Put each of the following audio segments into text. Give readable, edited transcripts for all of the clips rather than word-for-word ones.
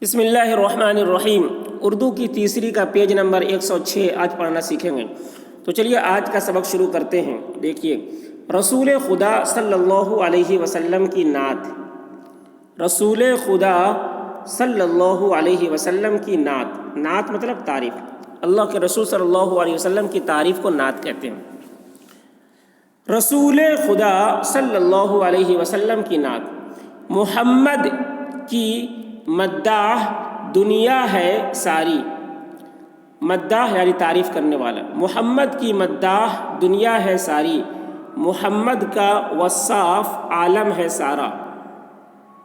بسم اللہ الرحمن الرحیم۔ اردو کی تیسری کا پیج نمبر 106 آج پڑھنا سیکھیں گے۔ تو چلیے آج کا سبق شروع کرتے ہیں۔ دیکھیے، رسول خدا صلی اللہ علیہ وسلم کی نعت۔ رسول خدا صلی اللہ علیہ وسلم کی نعت۔ نعت مطلب تعریف۔ اللہ کے رسول صلی اللہ علیہ وسلم کی تعریف کو نعت کہتے ہیں۔ رسول خدا صلی اللہ علیہ وسلم کی نعت۔ محمد کی مداح دنیا ہے ساری۔ مداح یعنی تعریف کرنے والا۔ محمد کی مداح دنیا ہے ساری، محمد کا وصاف عالم ہے سارا۔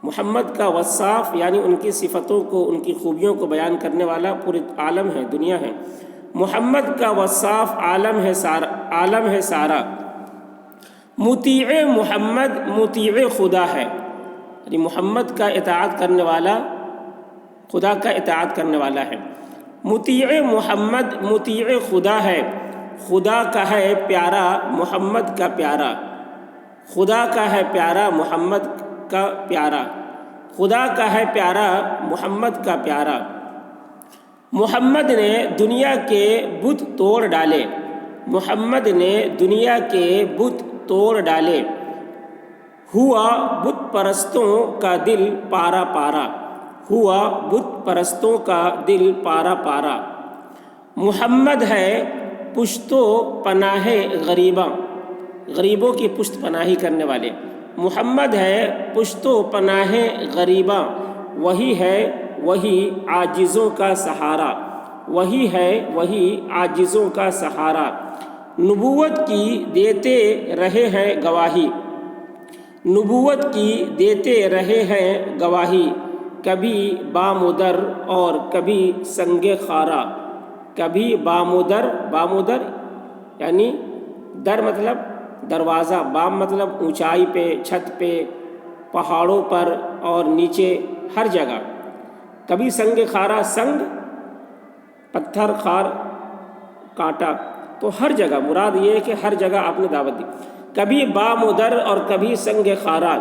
محمد کا وصاف یعنی ان کی صفتوں کو، ان کی خوبیوں کو بیان کرنے والا پورے عالم ہے، دنیا ہے۔ محمد کا وصاف عالم ہے سارا، عالم ہے سارا۔ مطیع محمد مطیع خدا ہے، یعنی محمد کا اطاعت کرنے والا خدا کا اطاعت کرنے والا ہے۔ مطیع محمد مطیع خدا ہے، خدا کا ہے پیارا محمد کا پیارا۔ خدا کا ہے پیارا محمد کا پیارا، خدا کا ہے پیارا محمد کا پیارا۔ محمد نے دنیا کے بت توڑ ڈالے، محمد نے دنیا کے بت توڑ ڈالے۔ ہوا بت پرستوں کا دل پارا پارا، ہوا بت پرستوں کا دل پارا پارا۔ محمد ہے پشت و پناہ غریباں، غریبوں کی پشت پناہی کرنے والے۔ محمد ہے پشت و پناہ غریباں، وہی ہے وہی عاجزوں کا سہارا، وہی ہے وہی عاجزوں کا سہارا۔ نبوت کی دیتے رہے ہیں گواہی، نبوت کی دیتے رہے ہیں گواہی۔ کبھی بامدر اور کبھی سنگ خارا، کبھی بامدر، بامدر یعنی در مطلب دروازہ، بام مطلب اونچائی پہ، چھت پہ، پہاڑوں پر اور نیچے ہر جگہ۔ کبھی سنگ خارا، سنگ پتھر، خار کانٹا، تو ہر جگہ مراد یہ ہے کہ ہر جگہ آپ نے دعوت دی۔ کبھی بامدر اور کبھی سنگ خارا۔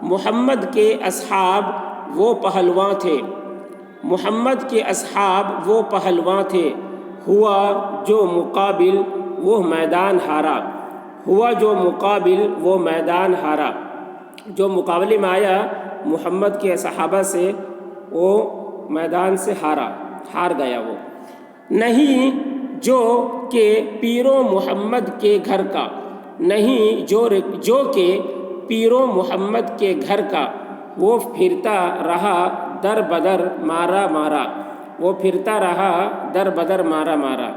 محمد کے اصحاب وہ پہلواں تھے، محمد کے اصحاب وہ پہلواں تھے۔ ہوا جو مقابل وہ میدان ہارا، ہوا جو مقابل وہ میدان ہارا۔ جو مقابلے میں آیا محمد کے صحابہ سے، وہ میدان سے ہار گیا وہ۔ نہیں جو کہ پیرو محمد کے گھر کا، نہیں جو کہ پیرو محمد کے گھر کا، وہ پھرتا رہا در بدر مارا مارا، وہ پھرتا رہا در بدر مارا مارا۔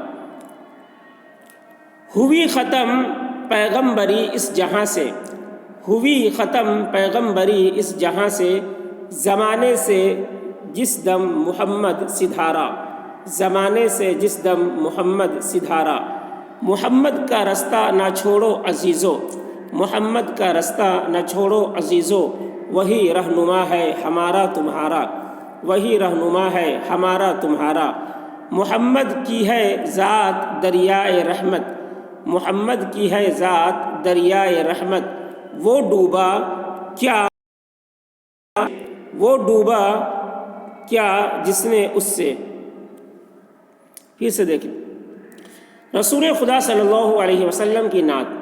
ہوئی ختم پیغمبری اس جہاں سے، ہوئی ختم پیغمبری اس جہاں سے۔ زمانے سے جس دم محمد سدھارا، زمانے سے جس دم محمد سدھارا۔ محمد کا رستہ نہ چھوڑو عزیزو، محمد کا رستہ نہ چھوڑو عزیزو۔ وہی رہنما ہے ہمارا تمہارا، وہی رہنما ہے ہمارا تمہارا۔ محمد کی ہے ذات دریائے رحمت، محمد کی ہے ذات دریائے رحمت۔ وہ ڈوبا کیا، وہ ڈوبا کیا جس نے اس سے۔ پھر سے دیکھیں، رسول خدا صلی اللہ علیہ وسلم کی نعت۔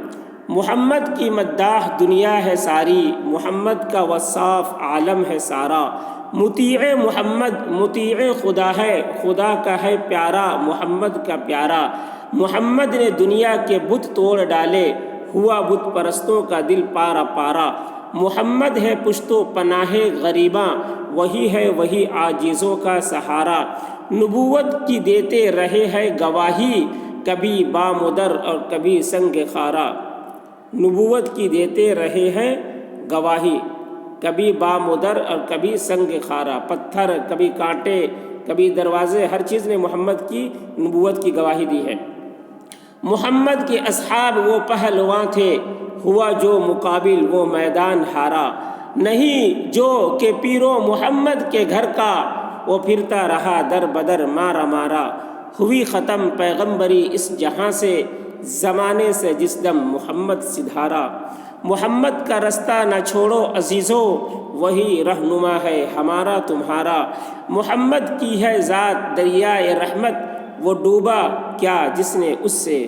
محمد کی مداح دنیا ہے ساری، محمد کا وصاف عالم ہے سارا۔ مطیع محمد مطیع خدا ہے، خدا کا ہے پیارا محمد کا پیارا۔ محمد نے دنیا کے بت توڑ ڈالے، ہوا بت پرستوں کا دل پارا پارا۔ محمد ہے پشت و پناہ غریباں، وہی ہے وہی عاجزوں کا سہارا۔ نبوت کی دیتے رہے ہیں گواہی، کبھی بامدر اور کبھی سنگ خارا۔ نبوت کی دیتے رہے ہیں گواہی، کبھی بامدر اور کبھی سنگ خارا۔ پتھر، کبھی کانٹے، کبھی دروازے، ہر چیز نے محمد کی نبوت کی گواہی دی ہے۔ محمد کے اصحاب وہ پہلواں تھے، ہوا جو مقابل وہ میدان ہارا۔ نہیں جو کہ پیرو محمد کے گھر کا، وہ پھرتا رہا در بدر مارا مارا۔ ہوئی ختم پیغمبری اس جہاں سے، زمانے سے جس دم محمد سدھارا۔ محمد کا رستہ نہ چھوڑو عزیزو، وہی رہنما ہے ہمارا تمہارا۔ محمد کی ہے ذات دریائے رحمت، وہ ڈوبا کیا جس نے اس سے